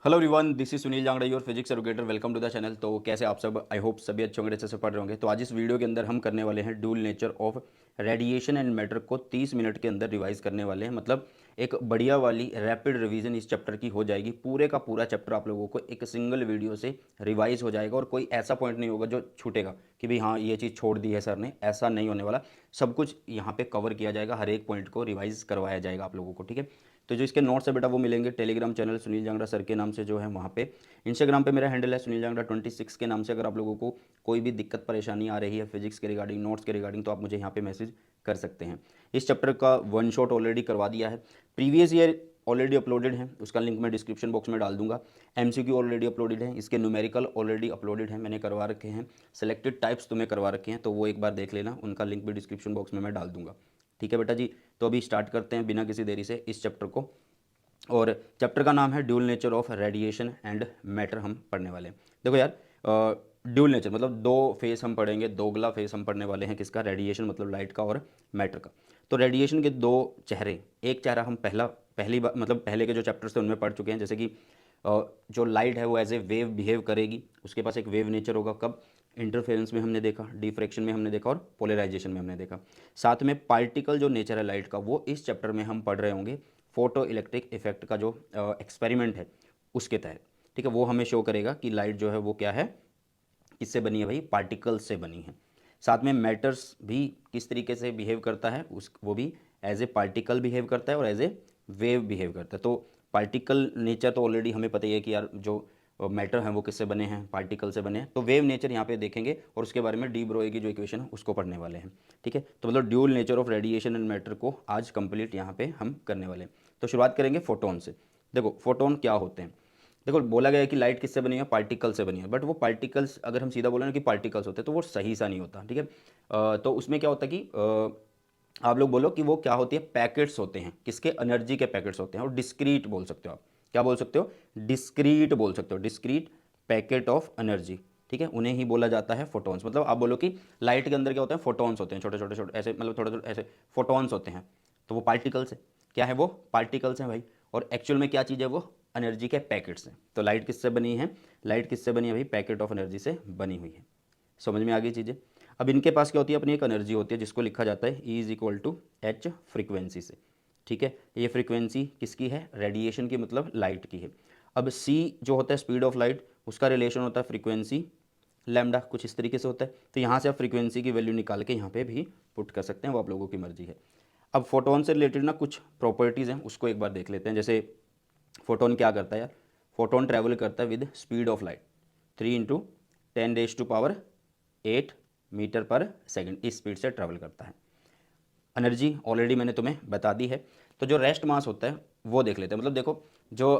Hello everyone, this is Sunil Jangra, your physics educator. Welcome to the channel. तो कैसे आप सब? आई होप सभी अच्छे होंगे, अच्छे से पढ़ रहे होंगे। तो आज इस वीडियो के अंदर हम करने वाले हैं dual nature of radiation and matter को 30 मिनट के अंदर रिवाइज करने वाले हैं। मतलब एक बढ़िया वाली रैपिड रिवीजन इस चैप्टर की हो जाएगी। पूरे का पूरा चैप्टर आप लोगों को एक सिंगल वीडियो से रिवाइज हो जाएगा और कोई ऐसा पॉइंट नहीं होगा जो छूटेगा कि भाई हाँ ये चीज़ छोड़ दी है सर ने। ऐसा नहीं होने वाला। सब कुछ यहाँ पे कवर किया जाएगा, हर एक पॉइंट को रिवाइज करवाया जाएगा आप लोगों को। ठीक है। तो जो इसके नोट्स है बेटा वो मिलेंगे Telegram channel Sunil Jangra sir के नाम से जो है वहाँ पे। इंस्टाग्राम पे मेरा हैंडल है सुनील जांगड़ा 26 के नाम से। अगर आप लोगों को कोई भी दिक्कत परेशानी आ रही है फिजिक्स के रिगार्डिंग, नोट्स के रिगार्डिंग, तो आप मुझे यहाँ पे मैसेज कर सकते हैं। इस चैप्टर का वन शॉट ऑलरेडी करवा दिया है। प्रीवियस ईयर ऑलरेडी अपलोडेड है, उसका लिंक मैं डिस्क्रिप्शन बॉक्स में डाल दूंगा। एमसीक्यू ऑलरेडी अपलोडेड है, इसके न्यूमेरिकल ऑलरेडी अपलोडेड है, मैंने करवा रखे हैं। सेलेक्टेड टाइप्स तुम्हें करवा रखे हैं, तो वो एक बार देख लेना, उनका लिंक भी डिस्क्रिप्शन बॉक्स में मैं डाल दूंगा। ठीक है बेटा जी। तो अभी स्टार्ट करते हैं बिना किसी देरी से इस चैप्टर को। और चैप्टर का नाम है dual nature of radiation and matter हम पढ़ने वाले हैं। देखो यार, ड्यूल नेचर मतलब दो फेस हम पढ़ेंगे, दोगला फेस हम पढ़ने वाले हैं। किसका? रेडिएशन मतलब लाइट का और मैटर का। तो रेडिएशन के दो चेहरे, एक चेहरा हम पहली बार मतलब पहले के जो चैप्टर्स थे उनमें पढ़ चुके हैं। जैसे कि जो लाइट है वो एज ए वेव बिहेव करेगी, उसके पास एक वेव नेचर होगा। कब? इंटरफेरेंस में हमने देखा, डिफ्रैक्शन में हमने देखा और पोलराइजेशन में हमने देखा। साथ में पार्टिकल जो नेचर है लाइट का वो इस चैप्टर में हम पढ़ रहे होंगे फोटो इलेक्ट्रिक इफेक्ट का जो एक्सपेरिमेंट है उसके तहत। ठीक है। वो हमें शो करेगा कि लाइट जो है वो क्या है, किससे बनी है भाई? पार्टिकल्स से बनी है। साथ में मैटर्स भी किस तरीके से बिहेव करता है, उस वो भी एज ए पार्टिकल बिहेव करता है और एज ए वेव बिहेव करता है। तो पार्टिकल नेचर तो ऑलरेडी हमें पता ही है कि यार जो मैटर हैं वो किससे बने हैं? पार्टिकल से बने हैं। तो वेव नेचर यहाँ पे देखेंगे और उसके बारे में डी ब्रोए की जो इक्वेशन है उसको पढ़ने वाले हैं। ठीक है। तो मतलब dual nature of radiation and matter को आज कंप्लीट यहाँ पे हम करने वाले हैं। तो शुरुआत करेंगे फोटोन से। देखो फोटोन क्या होते हैं। देखो बोला गया है कि लाइट किससे बनी है? पार्टिकल से बनी है। बट वो पार्टिकल्स अगर हम सीधा बोले ना कि पार्टिकल्स होते हैं तो वो सही सा नहीं होता। ठीक है। तो उसमें क्या होता है कि आप लोग बोलो कि वो क्या होती है? पैकेट्स होते हैं। किसके? एनर्जी के पैकेट्स होते हैं। और डिस्क्रीट बोल सकते हो आप। क्या बोल सकते हो? डिस्क्रीट बोल सकते हो। Discrete packet of energy. ठीक है। उन्हें ही बोला जाता है फोटॉन्स। मतलब आप बोलो कि लाइट के अंदर क्या होते हैं? फोटॉन्स होते हैं, छोटे छोटे छोटे ऐसे, मतलब थोड़े थोड़े ऐसे फोटॉन्स होते हैं। तो वो पार्टिकल्स है। क्या है वो? पार्टिकल्स हैं भाई। और एक्चुअल में क्या चीज़ है? वो एनर्जी के पैकेट्स हैं। तो लाइट किससे बनी है? लाइट किससे बनी है भाई? पैकेट ऑफ एनर्जी से बनी हुई है। समझ में आ गई चीज़ें? अब इनके पास क्या होती है? अपनी एक एनर्जी होती है जिसको लिखा जाता है E is equal to h frequency से। ठीक है। ये फ्रीक्वेंसी किसकी है? रेडिएशन की, मतलब लाइट की है। अब C जो होता है स्पीड ऑफ लाइट, उसका रिलेशन होता है फ्रीक्वेंसी लैम्डा, कुछ इस तरीके से होता है। तो यहाँ से आप फ्रीक्वेंसी की वैल्यू निकाल के यहाँ पे भी पुट कर सकते हैं, वो आप लोगों की मर्जी है। अब फोटोन से रिलेटेड ना कुछ प्रॉपर्टीज़ हैं, उसको एक बार देख लेते हैं। जैसे फोटोन क्या करता है यार? फोटोन ट्रैवल करता है with speed of light 3 × 10⁸ metre per second, इस स्पीड से ट्रैवल करता है। एनर्जी ऑलरेडी मैंने तुम्हें बता दी है। तो जो रेस्ट मास होता है वो देख लेते हैं। मतलब देखो जो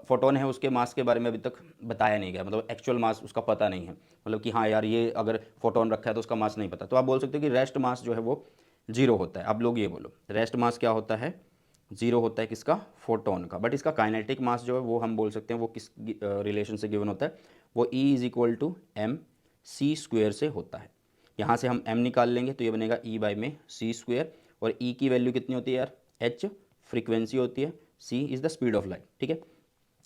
फोटोन है उसके मास के बारे में अभी तक बताया नहीं गया, मतलब एक्चुअल मास उसका पता नहीं है। मतलब कि हाँ यार ये अगर फोटोन रखा है तो उसका मास नहीं पता। तो आप बोल सकते हो कि रेस्ट मास जो है वो जीरो होता है। आप लोग ये बोलो रेस्ट मास क्या होता है? जीरो होता है। किसका? फोटोन का। बट इसका काइनेटिक मास जो है वो हम बोल सकते हैं वो किस रिलेशन से गिवन होता है? वो E is equal to m c square से होता है। यहाँ से हम m निकाल लेंगे तो ये बनेगा E बाई में सी स्क्वेयर। और E की वैल्यू कितनी होती है यार? h फ्रीक्वेंसी होती है, c is the speed of light. ठीक है।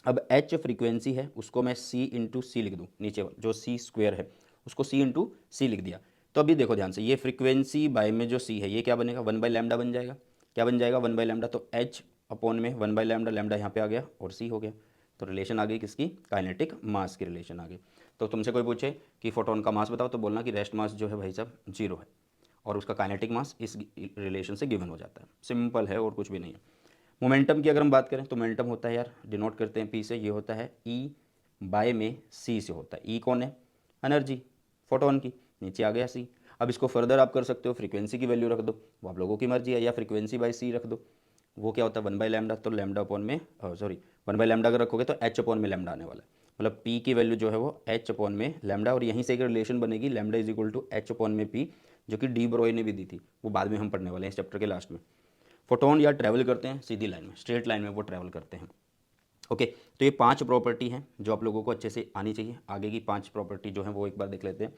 अब h फ्रीक्वेंसी है, उसको मैं c इंटू सी लिख दूँ, नीचे जो c स्क्वेयर है उसको c इंटू सी लिख दिया। तो अभी देखो ध्यान से, ये फ्रीक्वेंसी बाय में जो c है ये क्या बनेगा? 1/λ बन जाएगा। क्या बन जाएगा? 1/λ। तो h अपॉन में 1/λ, लैम्डा यहाँ पे आ गया और c हो गया। तो रिलेशन आ गई किसकी? काइनेटिक मास की रिलेशन आ गई। तो तुमसे कोई पूछे कि फोटोन का मास बताओ तो बोलना कि रेस्ट मास जो है भाई साहब जीरो है और उसका काइनेटिक मास इस रिलेशन से गिवन हो जाता है। सिंपल है और कुछ भी नहीं है। मोमेंटम की अगर हम बात करें तो मोमेंटम होता है यार, डिनोट करते हैं P से, ये होता है E बाय में C से होता है। E कौन है? एनर्जी फोटोन की। नीचे आ गया C। अब इसको फर्दर आप कर सकते हो, फ्रीक्वेंसी की वैल्यू रख दो, वो आप लोगों की मर्जी है, या फ्रीक्वेंसी बाय C रख दो। वो क्या होता है? 1/λ। तो लैम्डा अपॉन में सॉरी 1/λ अगर रखोगे तो h अपॉन में लैम्डा आने वाला है। मतलब P की वैल्यू जो है वो h अपॉन में लैम्डा। और यहीं से एक रिलेशन बनेगी lambda is equal to h upon में P, जो कि डी ब्रोए ने भी दी थी। वो बाद में हम पढ़ने वाले हैं इस चैप्टर के लास्ट में। फोटोन यार ट्रैवल करते हैं सीधी लाइन में, स्ट्रेट लाइन में वो ट्रैवल करते हैं। ओके। तो ये 5 प्रॉपर्टी हैं जो आप लोगों को अच्छे से आनी चाहिए। आगे की 5 प्रॉपर्टी जो है वो एक बार देख लेते हैं।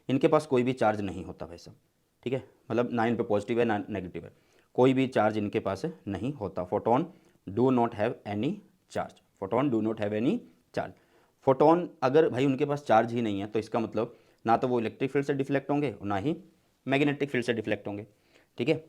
इनके पास कोई भी चार्ज नहीं होता भाई साहब। ठीक है। मतलब ना इन पे पॉजिटिव है ना नेगेटिव है, कोई भी चार्ज इनके पास नहीं होता। Photon do not have any charge. Photon do not have any charge. Photon अगर भाई उनके पास चार्ज ही नहीं है तो इसका मतलब ना तो वो इलेक्ट्रिक फील्ड से डिफ्लेक्ट होंगे और ना ही मैग्नेटिक फील्ड से डिफ्लेक्ट होंगे, ठीक है,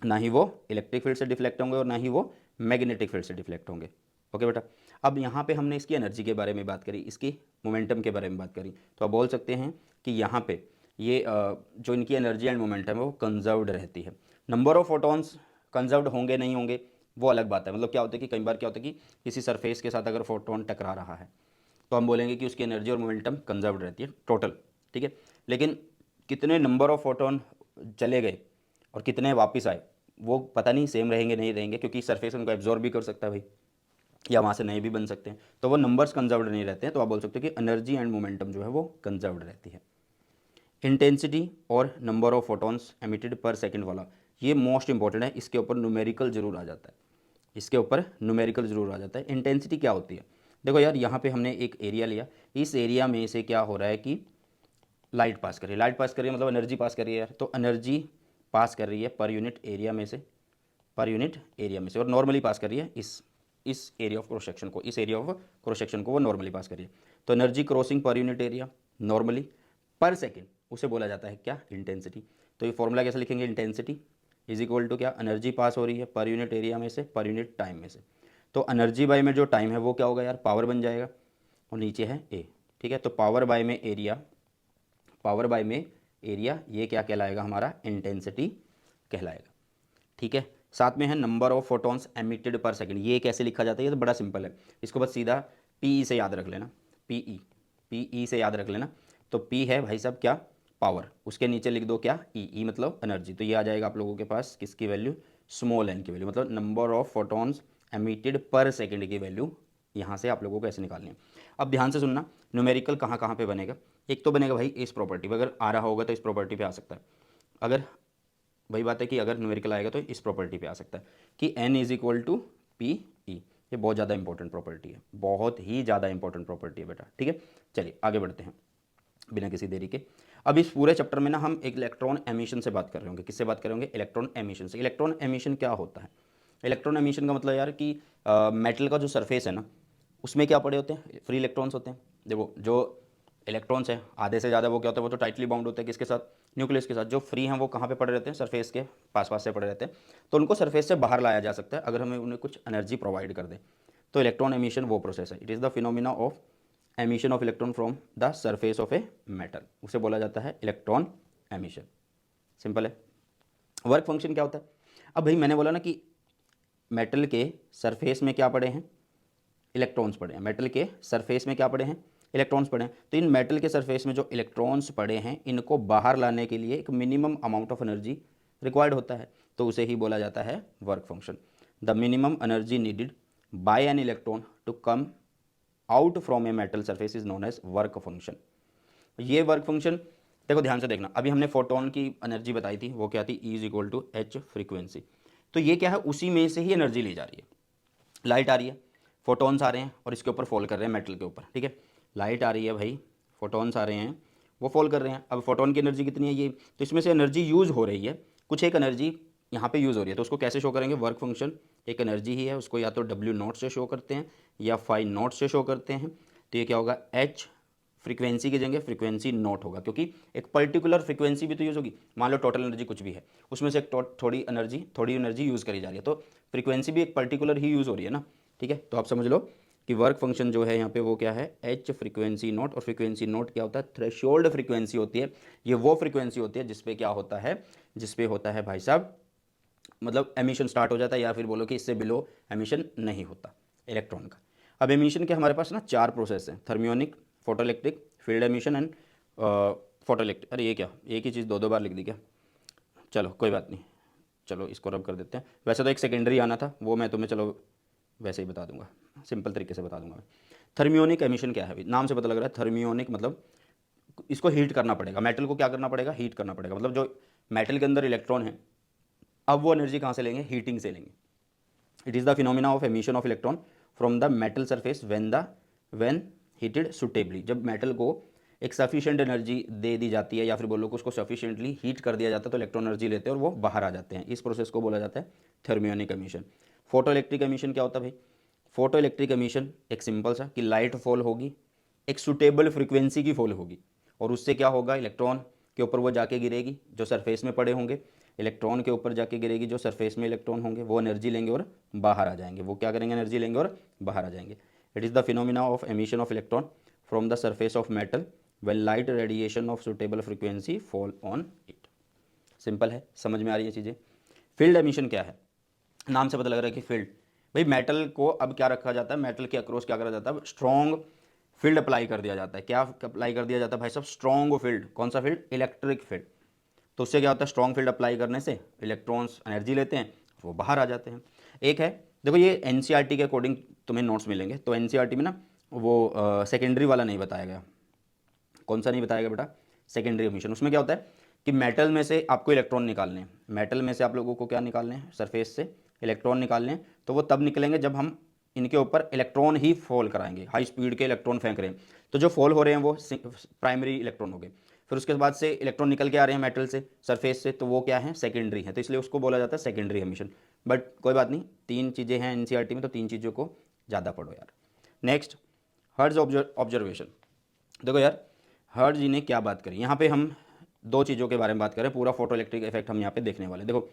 ना ही वो इलेक्ट्रिक फील्ड से डिफ्लेक्ट होंगे और ना ही वो मैग्नेटिक फील्ड से डिफ्लेक्ट होंगे। ओके बेटा, अब यहाँ पे हमने इसकी एनर्जी के बारे में बात करी, इसकी मोमेंटम के बारे में बात करी, तो आप बोल सकते हैं कि यहाँ पे ये जो इनकी एनर्जी एंड मोमेंटम है वो कंजर्व्ड रहती है। नंबर ऑफ फोटॉन्स कंजर्व्ड होंगे नहीं होंगे वो अलग बात है। मतलब क्या होता है कि कई बार क्या होता है कि किसी सरफेस के साथ अगर फोटोन टकरा रहा है तो हम बोलेंगे कि उसकी एनर्जी और मोमेंटम कंजर्व्ड रहती है टोटल, ठीक है, लेकिन कितने नंबर ऑफ फोटोन चले गए और कितने वापस आए वो पता नहीं, सेम रहेंगे नहीं रहेंगे, क्योंकि सरफेस उनको एब्जॉर्ब भी कर सकता है भाई, या वहाँ से नए भी बन सकते हैं, तो वो नंबर्स कंजर्व्ड नहीं रहते हैं। तो आप बोल सकते हो कि एनर्जी एंड मोमेंटम जो है वो कंजर्व्ड रहती है। इंटेंसिटी और नंबर ऑफ फोटॉन्स एमिटेड पर सेकंड वाला ये मोस्ट इंपॉर्टेंट है, इसके ऊपर न्यूमेरिकल जरूर आ जाता है, इसके ऊपर न्यूमेरिकल जरूर आ जाता है। इंटेंसिटी क्या होती है, देखो यार यहाँ पे हमने एक एरिया लिया, इस एरिया में से क्या हो रहा है कि लाइट पास कर रही है, लाइट पास कर रही है मतलब एनर्जी पास कर रही है यार, तो एनर्जी पास कर रही है पर यूनिट एरिया में से, पर यूनिट एरिया में से, और नॉर्मली पास कर रही है इस एरिया ऑफ क्रॉस सेक्शन को, इस एरिया ऑफ क्रॉस सेक्शन को वो नॉर्मली पास कर रही है। तो energy crossing per unit area normally पर सेकेंड उसे बोला जाता है क्या, इंटेंसिटी। तो ये फॉर्मूला कैसे लिखेंगे, इंटेंसिटी इज इक्वल टू क्या, एनर्जी पास हो रही है पर यूनिट एरिया में से पर यूनिट टाइम में से, तो एनर्जी बाय में जो टाइम है वो क्या होगा यार, पावर बन जाएगा, और नीचे है ए, ठीक है, तो पावर बाय में एरिया, पावर बाय में एरिया ये क्या कहलाएगा, हमारा इंटेंसिटी कहलाएगा, ठीक है। साथ में है नंबर ऑफ फोटॉन्स एमिटेड पर सेकंड, ये कैसे लिखा जाता है, ये तो बड़ा सिंपल है, इसको बस सीधा पीई से याद रख लेना, पीई से याद रख लेना। तो पी है भाई साहब क्या, पावर, उसके नीचे लिख दो क्या, ई मतलब एनर्जी, तो ये आ जाएगा आप लोगों के पास किसकी वैल्यू, स्मॉल एन की वैल्यू, मतलब नंबर ऑफ फोटॉन्स एमिटेड पर सेकंड की वैल्यू यहाँ से आप लोगों को ऐसे निकालनी है। अब ध्यान से सुनना, न्यूमेरिकल कहाँ कहाँ पे बनेगा, एक तो बनेगा भाई इस प्रॉपर्टी पे, अगर आ रहा होगा तो इस प्रॉपर्टी पे आ सकता है, अगर वही बात है कि अगर न्यूमेरिकल आएगा तो इस प्रॉपर्टी पे आ सकता है कि n is equal to P E, ये बहुत ज़्यादा इंपॉर्टेंट प्रॉपर्टी है, बहुत ही ज़्यादा इंपॉर्टेंट प्रॉपर्टी है बेटा, ठीक है। चलिए आगे बढ़ते हैं बिना किसी देरी के। अब इस पूरे चैप्टर में ना हम एक इलेक्ट्रॉन एमिशन से बात कर रहे होंगे, किससे बात कर रहे होंगे, इलेक्ट्रॉन एमिशन से। इलेक्ट्रॉन एमिशन क्या होता है, इलेक्ट्रॉन एमिशन का मतलब यार कि मेटल का जो सरफेस है ना उसमें क्या पड़े होते हैं, फ्री इलेक्ट्रॉन्स होते हैं। देखो जो इलेक्ट्रॉन्स हैं आधे से ज़्यादा वो क्या होता है, वो तो टाइटली बाउंड होते हैं किसके साथ, न्यूक्लियस के साथ। जो फ्री हैं वो कहाँ पे पड़े रहते हैं, सरफेस के पास पास से पड़े रहते हैं, तो उनको सरफेस से बाहर लाया जा सकता है अगर हमें उन्हें कुछ एनर्जी प्रोवाइड कर दें। तो इलेक्ट्रॉन एमिशन वो प्रोसेस है, it is the phenomena of emission of electron from the surface of a metal, उसे बोला जाता है इलेक्ट्रॉन एमिशन। सिंपल है। वर्क फंक्शन क्या होता है, अब भाई मैंने बोला ना कि मेटल के सरफेस में क्या पड़े हैं, इलेक्ट्रॉन्स पड़े हैं, मेटल के सरफेस में क्या पड़े हैं, इलेक्ट्रॉन्स पड़े हैं। तो इन मेटल के सरफेस में जो इलेक्ट्रॉन्स पड़े हैं इनको बाहर लाने के लिए एक minimum amount of energy required होता है, तो उसे ही बोला जाता है work function. The minimum energy needed by an electron to come out from a metal surface is known as work function. ये वर्क फंक्शन देखो ध्यान से देखना, अभी हमने फोटोन की एनर्जी बताई थी, वो क्या थी, E is equal to h frequency. तो ये क्या है, उसी में से ही एनर्जी ली जा रही है। लाइट आ रही है, फोटॉन्स आ रहे हैं और इसके ऊपर फॉल कर रहे हैं मेटल के ऊपर, ठीक है, लाइट आ रही है भाई, फोटॉन्स आ रहे हैं, वो फॉल कर रहे हैं। अब फोटॉन की एनर्जी कितनी है ये, तो इसमें से एनर्जी यूज़ हो रही है, कुछ एक एनर्जी यहाँ पे यूज़ हो रही है, तो उसको कैसे शो करेंगे, वर्क फंक्शन एक एनर्जी ही है, उसको या तो डब्ल्यू नॉट से शो करते हैं या फाई नॉट से शो करते हैं। तो ये क्या होगा, एच फ्रीक्वेंसी की जगह फ्रीक्वेंसी नॉट होगा, क्योंकि एक पर्टिकुलर फ्रीक्वेंसी भी तो यूज़ होगी। मान लो टोटल एनर्जी कुछ भी है, उसमें से एक थोड़ी एनर्जी यूज़ करी जा रही है, तो फ्रीक्वेंसी भी एक पर्टिकुलर ही यूज़ हो रही है ना, ठीक है। तो आप समझ लो कि वर्क फंक्शन जो है यहाँ पे वो क्या है, एच फ्रीक्वेंसी नोट, और फ्रीक्वेंसी नोट क्या होता है, थ्रेशोल्ड फ्रीक्वेंसी होती है। ये वो फ्रीक्वेंसी होती है जिसपे क्या होता है, जिसपे होता है भाई साहब, मतलब एमिशन स्टार्ट हो जाता है, या फिर बोलो कि इससे बिलो एमिशन नहीं होता इलेक्ट्रॉन का। अब एमिशन के हमारे पास ना 4 प्रोसेस हैं, thermionic, photoelectric, field emission and photoelectric. अरे ये क्या, एक ही चीज़ दो दो बार लिख दी क्या, चलो कोई बात नहीं, चलो इसको रब कर देते हैं। वैसे तो एक सेकेंडरी आना था, वो मैं तुम्हें चलो वैसे ही बता दूंगा, सिंपल तरीके से बता दूंगा मैं। थर्मियोनिक एमिशन क्या है, नाम से पता लग रहा है, थर्मियोनिक मतलब इसको हीट करना पड़ेगा, मेटल को क्या करना पड़ेगा, हीट करना पड़ेगा, मतलब जो मेटल के अंदर इलेक्ट्रॉन है अब वो एनर्जी कहाँ से लेंगे, हीटिंग से लेंगे। It is the phenomena of emission of electron from the metal surface when heated suitably, जब मेटल को एक सफिशिएंट एनर्जी दे दी जाती है, या फिर बोलो कि उसको सफिशिएंटली हीट कर दिया जाता है, तो इलेक्ट्रॉन एनर्जी लेते हैं और वो बाहर आ जाते हैं। इस प्रोसेस को बोला जाता है thermionic emission. Photo electric emission क्या होता है भाई, फोटो इलेक्ट्रिक एमिशन एक सिंपल सा कि लाइट फॉल होगी, एक सुटेबल फ्रीक्वेंसी की फॉल होगी, और उससे क्या होगा, इलेक्ट्रॉन के ऊपर वो जाके गिरेगी जो सरफेस में पड़े होंगे, इलेक्ट्रॉन के ऊपर जाके गिरेगी जो सरफेस में इलेक्ट्रॉन होंगे, वो एनर्जी लेंगे और बाहर आ जाएंगे। वो क्या करेंगे, एनर्जी लेंगे और बाहर आ जाएंगे। It is the phenomena of emission of electron from the surface of metal when light radiation of suitable frequency fall on it. Simple है, समझ में आ रही है चीज़ें। फील्ड एमिशन क्या है, नाम से पता लग रहा है कि फील्ड, भाई मेटल को अब क्या रखा जाता है, मेटल के अक्रॉस क्या करा जाता है, स्ट्रॉन्ग फील्ड अप्लाई कर दिया जाता है। क्या अप्लाई कर दिया जाता है भाई साहब, स्ट्रॉन्ग फील्ड। कौन सा फील्ड, इलेक्ट्रिक फील्ड। तो उससे क्या होता है, स्ट्रॉन्ग फील्ड अप्लाई करने से इलेक्ट्रॉन्स एनर्जी लेते हैं, वो बाहर आ जाते हैं। एक है, देखो ये एनसीईआरटी के अकॉर्डिंग तुम्हें नोट्स मिलेंगे, तो एनसीईआरटी में ना वो सेकेंडरी वाला नहीं बताया गया। कौन सा नहीं बताया गया बेटा, सेकेंडरी एमिशन। उसमें क्या होता है कि मेटल में से आपको इलेक्ट्रॉन निकालने हैं, मेटल में से आप लोगों को क्या निकालने हैं, सरफेस से इलेक्ट्रॉन निकालने हैं। तो वो तब निकलेंगे जब हम इनके ऊपर इलेक्ट्रॉन ही फॉल कराएंगे, हाई स्पीड के इलेक्ट्रॉन फेंक रहे हैं। तो जो फॉल हो रहे हैं वो प्राइमरी इलेक्ट्रॉन हो गए, फिर उसके बाद से इलेक्ट्रॉन निकल के आ रहे हैं मेटल से, सरफेस से, तो वो क्या है, सेकेंडरी है। तो इसलिए उसको बोला जाता है सेकेंडरी एमिशन। बट कोई बात नहीं, तीन चीज़ें हैं एनसीईआरटी में, तो तीन चीज़ों को ज़्यादा पढ़ो यार। Next, hertz observation. देखो यार, हर्ट्ज जी ने क्या बात करी, यहाँ पे हम दो चीज़ों के बारे में बात करें, पूरा फोटो इलेक्ट्रिक इफेक्ट हम यहाँ पे देखने वाले। देखो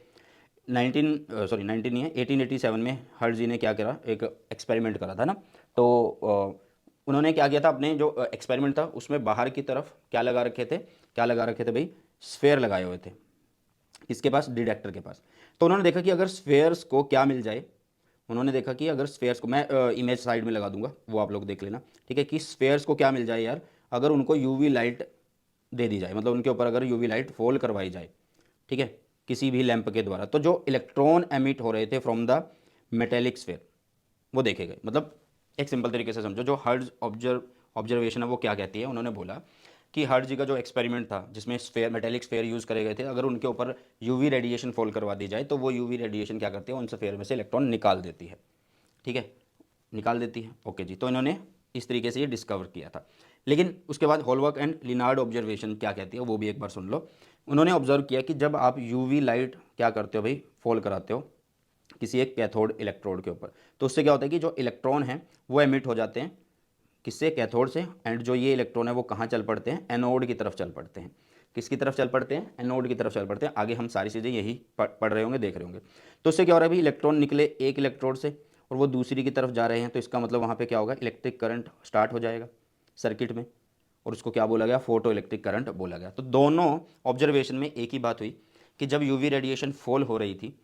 19 नहीं है, 1887 में हर्ट्ज जी ने क्या करा, एक एक्सपेरिमेंट करा था ना। तो उन्होंने क्या किया था, अपने जो एक्सपेरिमेंट था उसमें बाहर की तरफ क्या लगा रखे थे, क्या लगा रखे थे भाई, स्फेयर लगाए हुए थे। किसके पास, डिटेक्टर के पास। तो उन्होंने देखा कि अगर स्फेयर्स को क्या मिल जाए, उन्होंने देखा कि अगर स्फेयर्स को, मैं इमेज साइड में लगा दूंगा, वो आप लोग देख लेना, ठीक है, कि स्फेयर्स को क्या मिल जाए यार, अगर उनको यूवी लाइट दे दी जाए, मतलब उनके ऊपर अगर यूवी लाइट फॉल करवाई जाए, ठीक है, किसी भी लैंप के द्वारा, तो जो इलेक्ट्रॉन एमिट हो रहे थे फ्रॉम द मेटेलिक स्फेयर वो देखे गए। मतलब एक सिंपल तरीके से समझो, जो हर्ट्ज ऑब्जर्वेशन है वो क्या कहती है, उन्होंने बोला कि हर्ट्ज जी का जो एक्सपेरिमेंट था जिसमें स्फेयर, मेटेलिक स्फेयर यूज़ करे गए थे, अगर उनके ऊपर यूवी रेडिएशन फॉल करवा दी जाए तो वो यूवी रेडिएशन क्या करती है, उन स्फेयर में से इलेक्ट्रॉन निकाल देती है। ठीक है, निकाल देती है। ओके जी, तो इन्होंने इस तरीके से ये डिस्कवर किया था। लेकिन उसके बाद हॉलवर्क एंड लिनार्ड ऑब्जर्वेशन क्या कहती है वो भी एक बार सुन लो। उन्होंने ऑब्जर्व किया कि जब आप यूवी लाइट क्या करते हो भाई, फॉल कराते हो किसी एक कैथोड इलेक्ट्रोड के ऊपर, तो उससे क्या होता है कि जो इलेक्ट्रॉन हैं वो एमिट हो जाते हैं, किससे, कैथोड से, एंड जो ये इलेक्ट्रॉन है वो कहाँ चल पड़ते हैं, एनोड की तरफ चल पड़ते हैं। किसकी तरफ चल पड़ते हैं, एनोड की तरफ चल पड़ते हैं। आगे हम सारी चीज़ें यही पढ़ रहे होंगे, देख रहे होंगे। तो उससे क्या हो रहा है भाई, इलेक्ट्रॉन निकले एक इलेक्ट्रोड से और वो दूसरी की तरफ जा रहे हैं, तो इसका मतलब वहाँ पे क्या होगा, इलेक्ट्रिक करंट स्टार्ट हो जाएगा सर्किट में, और उसको क्या बोला गया, फोटो इलेक्ट्रिक करंट बोला गया। तो दोनों ऑब्जर्वेशन में एक ही बात हुई कि जब यूवी रेडिएशन फॉल हो रही थी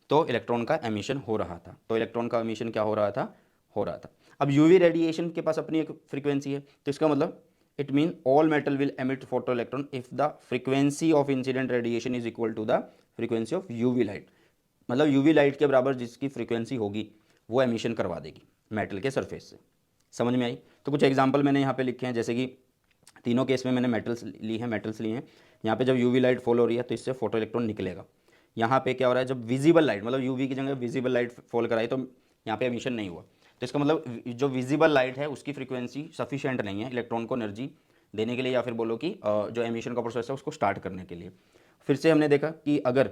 तो इलेक्ट्रॉन का एमिशन हो रहा था। तो इलेक्ट्रॉन का एमिशन क्या हो रहा था, हो रहा था। अब यूवी रेडिएशन के पास अपनी एक फ्रीक्वेंसी है, तो इसका मतलब it mean all metal will emit photo electron if the frequency of incident radiation is equal to the frequency of UV light. मतलब यूवी लाइट के बराबर जिसकी फ्रीक्वेंसी होगी वो एमिशन करवा देगी मेटल के सरफेस से। समझ में आई। तो कुछ एग्जांपल मैंने यहाँ पे लिखे हैं, जैसे कि तीनों केस में मैंने मेटल्स ली हैं। यहाँ पे जब यूवी लाइट फॉल हो रही है तो इससे फोटो इलेक्ट्रॉन निकलेगा। यहाँ पे क्या हो रहा है, जब विजिबल लाइट, मतलब यूवी की जगह विजिबल लाइट फॉल कराई तो यहाँ पे एमिशन नहीं हुआ। तो इसका मतलब जो विजिबल लाइट है उसकी फ्रीक्वेंसी सफिशिएंट नहीं है इलेक्ट्रॉन को एनर्जी देने के लिए, या फिर बोलो कि जो एमिशन का प्रोसेस है उसको स्टार्ट करने के लिए। फिर से हमने देखा कि अगर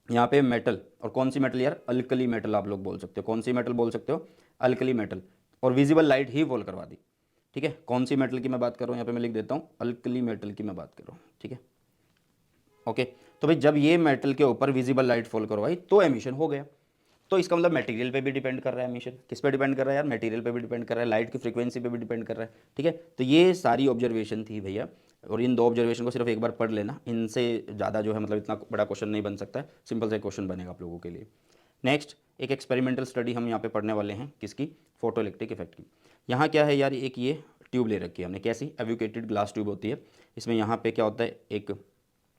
यहाँ पे मेटल, और कौन सी मेटल यार, अल्कली मेटल आप लोग बोल सकते हो, कौन सी मेटल बोल सकते हो, अल्कली मेटल, और विजिबल लाइट ही फॉल करवा दी। ठीक है, कौन सी मेटल की मैं बात कर रहा हूँ, यहाँ पे मैं लिख देता हूँ, अल्कली मेटल की मैं बात कर रहा हूँ। ठीक है, ओके। तो भाई जब ये मेटल के ऊपर विजिबल लाइट फॉल करवाई तो एमिशन हो गया। तो इसका मतलब मटेरियल पे भी डिपेंड कर रहा है एमिशन, किस पे डिपेंड कर रहा है यार, मटेरियल पे भी डिपेंड कर रहा है, लाइट की फ्रीक्वेंसी पे भी डिपेंड कर रहा है। ठीक है, तो ये सारी ऑब्जर्वेशन थी भैया, और इन दो ऑब्जर्वेशन को सिर्फ एक बार पढ़ लेना, इनसे ज़्यादा जो है मतलब इतना बड़ा क्वेश्चन नहीं बन सकता है, सिंपल से क्वेश्चन बनेगा आप लोगों के लिए। नेक्स्ट, एक एक्सपेरिमेंटल स्टडी हम यहाँ पे पढ़ने वाले हैं, किसकी, फोटो इलेक्ट्रिक इफेक्ट की। यहाँ क्या है यार, एक ये ट्यूब ले रखी है हमने, कैसी, एवोकेटेड ग्लास ट्यूब होती है। इसमें यहाँ पे क्या होता है, एक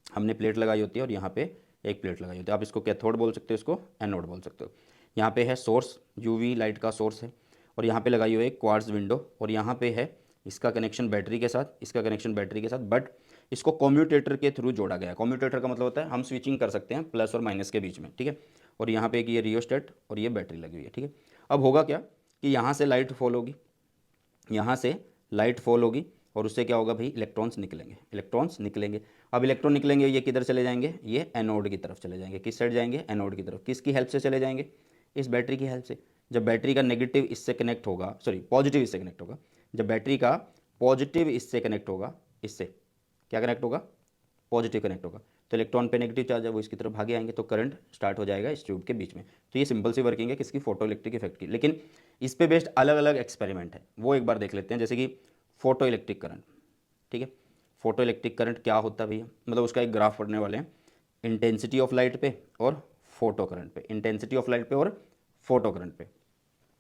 हमने प्लेट लगाई होती है और यहाँ पे एक प्लेट लगाई होती है। आप इसको कैथोड बोल सकते हो, इसको एनोड बोल सकते हो। यहाँ पे है सोर्स, यूवी लाइट का सोर्स है, और यहाँ पे लगाई हुई है क्वार्ट्ज विंडो, और यहाँ पे है इसका कनेक्शन बैटरी के साथ, इसका कनेक्शन बैटरी के साथ, बट इसको कम्यूटेटर के थ्रू जोड़ा गया है। कम्यूटेटर का मतलब होता है हम स्विचिंग कर सकते हैं प्लस और माइनस के बीच में। ठीक है, और यहाँ पे एक ये रियोस्टेट और ये बैटरी लगी हुई है। ठीक है, अब होगा क्या कि यहाँ से लाइट फॉल होगी, यहाँ से लाइट फॉल होगी, और उससे क्या होगा भाई, इलेक्ट्रॉन्स निकलेंगे, इलेक्ट्रॉन्स निकलेंगे। अब इलेक्ट्रॉन निकलेंगे, ये किधर चले जाएंगे, ये एनोड की तरफ चले जाएंगे। किस साइड जाएंगे, एनोड की तरफ। किसकी हेल्प से चले जाएंगे, इस बैटरी की हेल्प से। जब बैटरी का नेगेटिव इससे कनेक्ट होगा, सॉरी पॉजिटिव इससे कनेक्ट होगा, जब बैटरी का पॉजिटिव इससे कनेक्ट होगा, इससे क्या कनेक्ट होगा, पॉजिटिव कनेक्ट होगा, तो इलेक्ट्रॉन पे नेगेटिव चार्ज है वो इसकी तरफ भागे आएंगे, तो करंट स्टार्ट हो जाएगा इस ट्यूब के बीच में। तो ये सिंपल सी वर्किंग है किसकी, फोटो इलेक्ट्रिक इफेक्ट की। लेकिन इस पे बेस्ड अलग अलग एक्सपेरिमेंट है, वो एक बार देख लेते हैं। जैसे कि फोटो इलेक्ट्रिक करंट, ठीक है, फोटो इलेक्ट्रिक करंट क्या होता है भैया, मतलब उसका एक ग्राफ पढ़ने वाले हैं, इंटेंसिटी ऑफ लाइट पे और फोटो करंट पे, इंटेंसिटी ऑफ लाइट पे और फोटो करंट पे।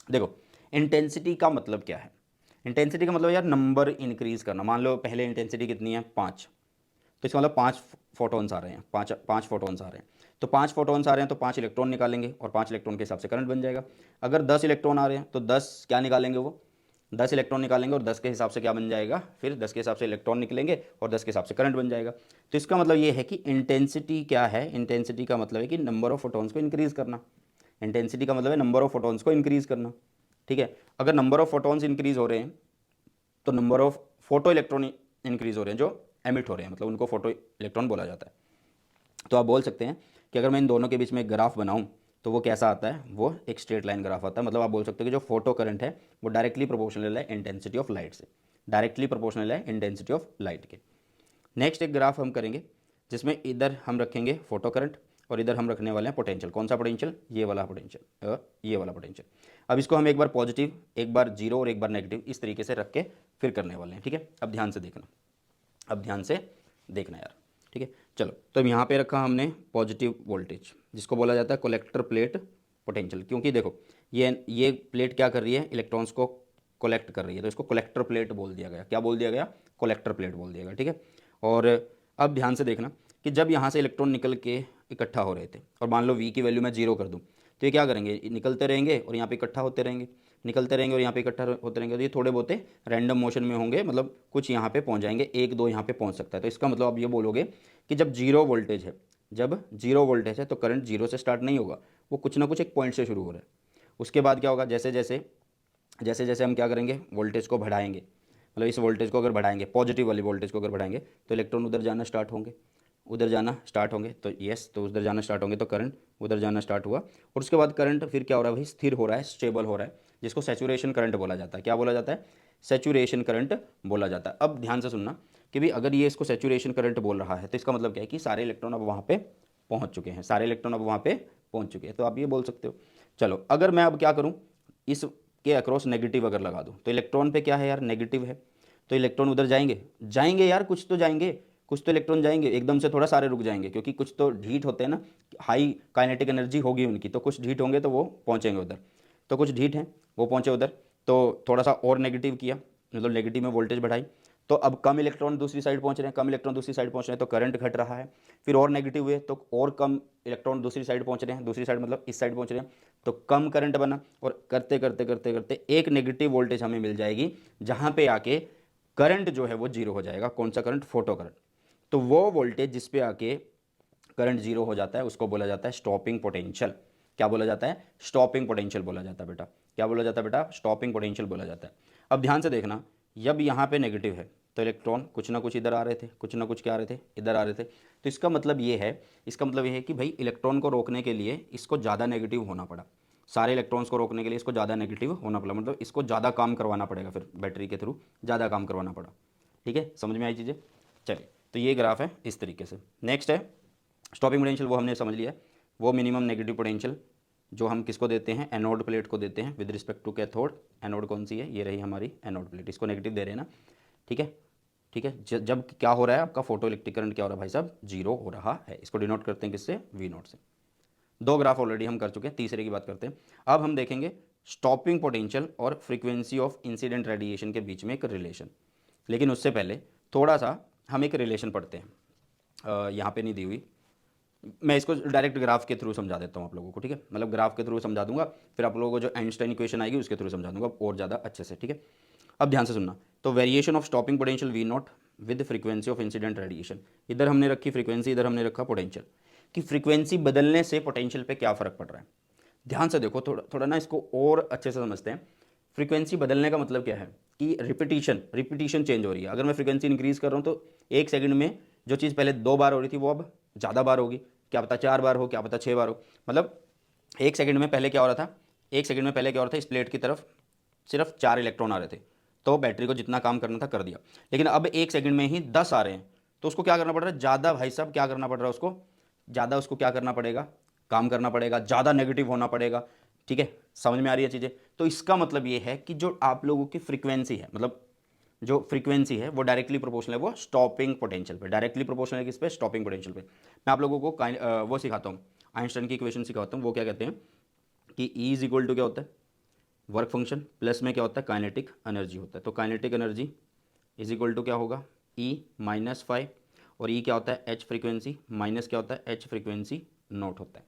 देखो इंटेंसिटी का मतलब क्या है, इंटेंसिटी का मतलब यार नंबर इंक्रीज करना। मान लो पहले इंटेंसिटी कितनी है, 5, तो इसका मतलब 5 फोटोन्स आ रहे हैं, पाँच फोटोन्स आ रहे हैं, तो 5 फोटोन्स आ रहे हैं तो 5 इलेक्ट्रॉन निकालेंगे और 5 इलेक्ट्रॉन के हिसाब से करंट बन जाएगा। अगर 10 इलेक्ट्रॉन आ रहे हैं तो 10 क्या निकालेंगे, वो 10 इलेक्ट्रॉन निकालेंगे और 10 के हिसाब से क्या बन जाएगा, फिर 10 के हिसाब से इलेक्ट्रॉन निकलेंगे और 10 के हिसाब से करंट बन जाएगा। तो इसका मतलब ये है कि इंटेंसिटी क्या है, इंटेंसिटी का मतलब है कि नंबर ऑफ फोटोन्स को इंक्रीज करना। इंटेंसिटी का मतलब है नंबर ऑफ फोटोन्स को इंक्रीज करना, ठीक है। अगर नंबर ऑफ फोटोन्स इंक्रीज हो रहे हैं तो number of photo electron increase हो रहे हैं जो एमिट हो रहे हैं, मतलब उनको फोटो इलेक्ट्रॉन बोला जाता है। तो आप बोल सकते हैं कि अगर मैं इन दोनों के बीच में एक ग्राफ बनाऊं तो वो कैसा आता है, वो एक स्ट्रेट लाइन ग्राफ आता है। मतलब आप बोल सकते हो कि जो फोटो करंट है वो डायरेक्टली प्रोपोर्शनल है इंटेंसिटी ऑफ लाइट से, डायरेक्टली प्रोपोर्शनल है इंटेंसिटी ऑफ लाइट के। नेक्स्ट एक ग्राफ हम करेंगे जिसमें इधर हम रखेंगे फोटो करंट और इधर हम रखने वाले हैं पोटेंशियल। कौन सा पोटेंशियल, ये वाला पोटेंशियल, ये वाला पोटेंशियल। अब इसको हम एक बार पॉजिटिव, एक बार जीरो और एक बार नेगेटिव, इस तरीके से रख के फिर करने वाले हैं, ठीक है। अब ध्यान से देखना, अब ध्यान से देखना यार, ठीक है। चलो तो अब यहाँ पे रखा हमने पॉजिटिव वोल्टेज, जिसको बोला जाता है कलेक्टर प्लेट पोटेंशियल, क्योंकि देखो ये प्लेट क्या कर रही है, इलेक्ट्रॉन्स को कलेक्ट कर रही है, तो इसको कलेक्टर प्लेट बोल दिया गया। क्या बोल दिया गया, कलेक्टर प्लेट बोल दिया गया, ठीक है। और अब ध्यान से देखना कि जब यहाँ से इलेक्ट्रॉन निकल के इकट्ठा हो रहे थे और मान लो वी की वैल्यू मैं 0 कर दूँ, तो ये क्या करेंगे, निकलते रहेंगे और यहाँ पे इकट्ठा होते रहेंगे, निकलते रहेंगे और यहाँ पे इकट्ठा होते रहेंगे। तो ये थोड़े बहुत रैंडम मोशन में होंगे, मतलब कुछ यहाँ पे पहुँच जाएंगे, एक दो यहाँ पे पहुँच सकता है। तो इसका मतलब आप ये बोलोगे कि जब जीरो वोल्टेज है, जब जीरो वोल्टेज है तो करंट जीरो से स्टार्ट नहीं होगा, वो कुछ ना कुछ एक पॉइंट से शुरू हो रहा है। उसके बाद क्या होगा, जैसे जैसे हम क्या करेंगे, वोल्टेज को बढ़ाएंगे, मतलब इस वोल्टेज को अगर बढ़ाएंगे, पॉजिटिव वाली वोल्टेज को अगर बढ़ाएंगे तो इलेक्ट्रॉन उधर जाना स्टार्ट होंगे, उधर जाना स्टार्ट होंगे, तो यस, तो उधर जाना स्टार्ट होंगे तो करंट उधर जाना स्टार्ट हुआ। और उसके बाद करंट फिर क्या हो रहा है भाई, स्थिर हो रहा है, स्टेबल हो रहा है, जिसको सैचुरेशन करंट बोला जाता है। क्या बोला जाता है, सैचुरेशन करंट बोला जाता है। अब ध्यान से सुनना कि भाई अगर ये इसको सैचुरेशन करंट बोल रहा है तो इसका मतलब क्या है कि सारे इलेक्ट्रॉन अब वहाँ पे पहुँच चुके हैं, सारे इलेक्ट्रॉन अब वहाँ पे पहुँच चुके हैं। तो आप ये बोल सकते हो। चलो अगर मैं अब क्या करूँ, इसके अक्रॉस नेगेटिव अगर लगा दूँ, तो इलेक्ट्रॉन पे क्या है यार, नेगेटिव है, तो इलेक्ट्रॉन उधर जाएंगे, जाएंगे यार, कुछ तो जाएंगे, कुछ तो इलेक्ट्रॉन जाएंगे, एकदम से थोड़ा सारे रुक जाएंगे, क्योंकि कुछ तो ढीठ होते हैं ना, हाई काइनेटिक एनर्जी होगी उनकी, तो कुछ ढीठ होंगे तो वो पहुंचेंगे उधर, तो कुछ ढीठ हैं वो पहुंचे उधर, तो थोड़ा सा और नेगेटिव किया, मतलब नेगेटिव में वोल्टेज बढ़ाई, तो अब कम इलेक्ट्रॉन दूसरी साइड पहुंच रहे हैं, कम इलेक्ट्रॉन दूसरी साइड पहुंच रहे हैं तो करंट घट रहा है। फिर और नेगेटिव हुए तो और कम इलेक्ट्रॉन दूसरी साइड पहुंच रहे हैं, दूसरी साइड मतलब इस साइड पहुंच रहे हैं तो कम करंट बना, और करते करते करते करते एक नेगेटिव वोल्टेज हमें मिल जाएगी जहां पे आके करंट जो है वो जीरो हो जाएगा। कौन सा करंट, फोटो करंट। तो वो वोल्टेज जिस पे आके करंट जीरो हो जाता है उसको बोला जाता है स्टॉपिंग पोटेंशियल। क्या बोला जाता है, स्टॉपिंग पोटेंशियल बोला जाता है बेटा। क्या बोला जाता है बेटा, स्टॉपिंग पोटेंशियल बोला जाता है। अब ध्यान से देखना, जब यहाँ पे नेगेटिव है तो इलेक्ट्रॉन कुछ ना कुछ इधर आ रहे थे, कुछ ना कुछ क्या आ रहे थे, इधर आ रहे थे। तो इसका मतलब ये है, इसका मतलब ये है कि भाई इलेक्ट्रॉन को रोकने के लिए इसको ज़्यादा नेगेटिव होना पड़ा, सारे इलेक्ट्रॉन्स को रोकने के लिए इसको ज़्यादा नेगेटिव होना पड़ा, मतलब इसको ज़्यादा काम करवाना पड़ेगा, फिर बैटरी के थ्रू ज़्यादा काम करवाना पड़ा। ठीक है, समझ में आई चीज़ें। चलिए तो ये ग्राफ है इस तरीके से। नेक्स्ट है स्टॉपिंग पोटेंशियल, वो हमने समझ लिया। वो मिनिमम नेगेटिव पोटेंशियल जो हम किसको देते हैं, एनोड प्लेट को देते हैं with respect to cathode. Anode कौन सी है, ये रही हमारी एनोड प्लेट, इसको नेगेटिव दे रहे हैं ना। ठीक है, ठीक है। जब क्या हो रहा है आपका फोटो इलेक्ट्रिक करंट क्या हो रहा है भाई साहब, जीरो हो रहा है। इसको डिनोट करते हैं किससे, वी नोट से। दो ग्राफ ऑलरेडी हम कर चुके हैं, तीसरे की बात करते हैं। अब हम देखेंगे स्टॉपिंग पोटेंशियल और फ्रीक्वेंसी ऑफ इंसिडेंट रेडिएशन के बीच में एक रिलेशन। लेकिन उससे पहले थोड़ा सा हम एक रिलेशन पढ़ते हैं, यहाँ पे नहीं दी हुई, मैं इसको डायरेक्ट ग्राफ के थ्रू समझा देता हूँ आप लोगों को। ठीक है, मतलब ग्राफ के थ्रू समझा दूंगा, फिर आप लोगों को जो आइंस्टाइन इक्वेशन आएगी उसके थ्रू समझा दूंगा और ज़्यादा अच्छे से। ठीक है, अब ध्यान से सुनना। तो variation of stopping potential V naught with frequency of incident radiation, इधर हमने रखी फ्रीक्वेंसी, इधर हमने रखा पोटेंशियल, कि फ्रीक्वेंसी बदलने से पोटेंशियल पे क्या फ़र्क पड़ रहा है। ध्यान से देखो, थोड़ा थोड़ा ना इसको और अच्छे से समझते हैं। फ्रीक्वेंसी बदलने का मतलब क्या है कि रिपीटिशन चेंज हो रही है। अगर मैं फ्रीक्वेंसी इंक्रीज़ कर रहा हूँ तो एक सेकंड में जो चीज़ पहले 2 बार हो रही थी वो अब ज़्यादा बार होगी, क्या पता 4 बार हो, क्या पता 6 बार हो। मतलब एक सेकंड में पहले क्या हो रहा था, 1 सेकंड में पहले क्या हो रहा था, इस प्लेट की तरफ सिर्फ 4 इलेक्ट्रॉन आ रहे थे, तो बैटरी को जितना काम करना था कर दिया। लेकिन अब 1 सेकंड में ही 10 आ रहे हैं, तो उसको क्या करना पड़ रहा है, ज़्यादा भाई साहब क्या करना पड़ रहा है उसको, ज़्यादा उसको क्या करना पड़ेगा, काम करना पड़ेगा, ज़्यादा नेगेटिव होना पड़ेगा। ठीक है, समझ में आ रही है चीज़ें। तो इसका मतलब ये है कि जो आप लोगों की फ्रीक्वेंसी है, मतलब जो फ्रीक्वेंसी है वो डायरेक्टली प्रोपोर्शनल है वो स्टॉपिंग पोटेंशियल पे, डायरेक्टली प्रोपोर्शनल है किस पे, स्टॉपिंग पोटेंशियल पे। मैं आप लोगों को वो सिखाता हूँ, आइंस्टाइन की इक्वेशन सिखाता हूँ। वो क्या कहते हैं कि E इज इक्वल टू क्या होता है, वर्क फंक्शन प्लस में क्या होता है, काइनेटिक एनर्जी होता है। तो kinetic energy is equal to क्या होगा, E माइनस 5, और E क्या होता है, H फ्रीक्वेंसी, माइनस क्या होता है, H फ्रीक्वेंसी नोट होता है।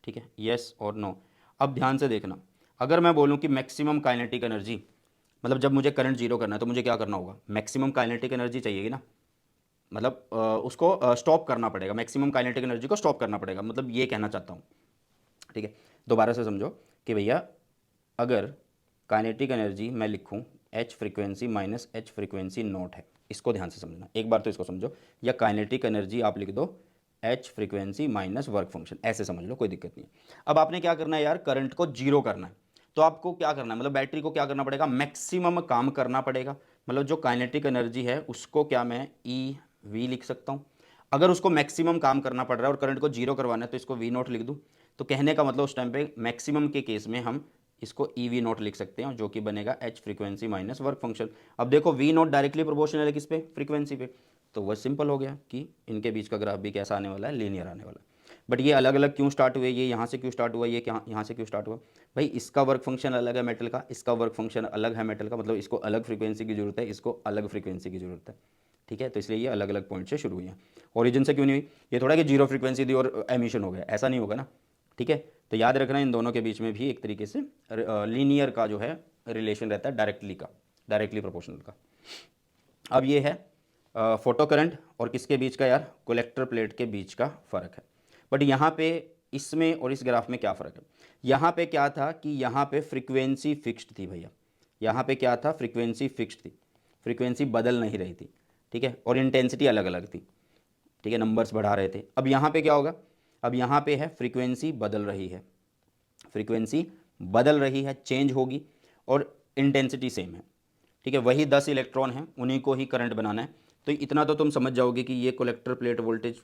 ठीक है, येस और नो। अब ध्यान से देखना, अगर मैं बोलूँ कि मैक्सिमम काइनेटिक एनर्जी, मतलब जब मुझे करंट जीरो करना है तो मुझे क्या करना होगा, मैक्सिमम काइनेटिक एनर्जी चाहिएगी ना, मतलब उसको स्टॉप करना पड़ेगा, मैक्सिमम काइनेटिक एनर्जी को स्टॉप करना पड़ेगा, मतलब ये कहना चाहता हूँ। ठीक है, दोबारा से समझो कि भैया अगर काइनेटिक एनर्जी मैं लिखूँ H frequency minus H frequency not है, इसको ध्यान से समझना, एक बार तो इसको समझो, या काइनेटिक एनर्जी आप लिख दो H frequency minus work function, ऐसे समझ लो, कोई दिक्कत नहीं है। अब आपने क्या करना है यार, करंट को जीरो करना है, तो आपको क्या करना है, मतलब बैटरी को क्या करना पड़ेगा, मैक्सिमम काम करना पड़ेगा। मतलब जो काइनेटिक एनर्जी है उसको क्या मैं ई वी लिख सकता हूँ, अगर उसको मैक्सिमम काम करना पड़ रहा है और करंट को जीरो करवाना है तो इसको वी नॉट लिख दूँ। तो कहने का मतलब उस टाइम पे मैक्सिमम के केस में हम इसको ई वी नॉट लिख सकते हैं, जो कि बनेगा H frequency minus work function. अब देखो वी नॉट डायरेक्टली प्रोपोर्शनल है किस पे, फ्रीक्वेंसी पे, तो वह सिंपल हो गया कि इनके बीच का ग्राफ भी कैसा आने वाला है, लीनियर आने वाला है। बट ये अलग अलग क्यों स्टार्ट हुए, ये यहाँ से क्यों स्टार्ट हुआ, ये क्या यहाँ से क्यों स्टार्ट हुआ, भाई इसका वर्क फंक्शन अलग है मेटल का, इसका वर्क फंक्शन अलग है मेटल का, मतलब इसको अलग फ्रीक्वेंसी की जरूरत है, इसको अलग फ्रीक्वेंसी की जरूरत है। ठीक है, तो इसलिए ये अलग अलग पॉइंट से शुरू हुई है, ओरिजिन से क्यों नहीं हुई। ये थोड़ा कि जीरो फ्रीक्वेंसी दी और एमिशन हो गया, ऐसा नहीं होगा ना। ठीक है, तो याद रखना इन दोनों के बीच में भी एक तरीके से लीनियर का जो है रिलेशन रहता है, डायरेक्टली का, डायरेक्टली प्रोपोर्शनल का। अब ये है फोटो करंट और किसके बीच का यार, कलेक्टर प्लेट के बीच का फ़र्क है। बट यहाँ पे इसमें और इस ग्राफ में क्या फ़र्क है, यहाँ पे क्या था कि यहाँ पे फ्रीक्वेंसी फिक्स्ड थी भैया, यहाँ पे क्या था, फ्रीक्वेंसी फिक्स्ड थी, फ्रीक्वेंसी बदल नहीं रही थी। ठीक है, और इंटेंसिटी अलग अलग थी। ठीक है, नंबर्स बढ़ा रहे थे। अब यहाँ पे क्या होगा, अब यहाँ पे है फ्रीक्वेंसी बदल रही है, फ्रीक्वेंसी बदल रही है, चेंज होगी, और इंटेंसिटी सेम है। ठीक है, वही 10 इलेक्ट्रॉन हैं, उन्हीं को ही करंट बनाना है। तो इतना तो तुम समझ जाओगे कि ये कलेक्टर प्लेट वोल्टेज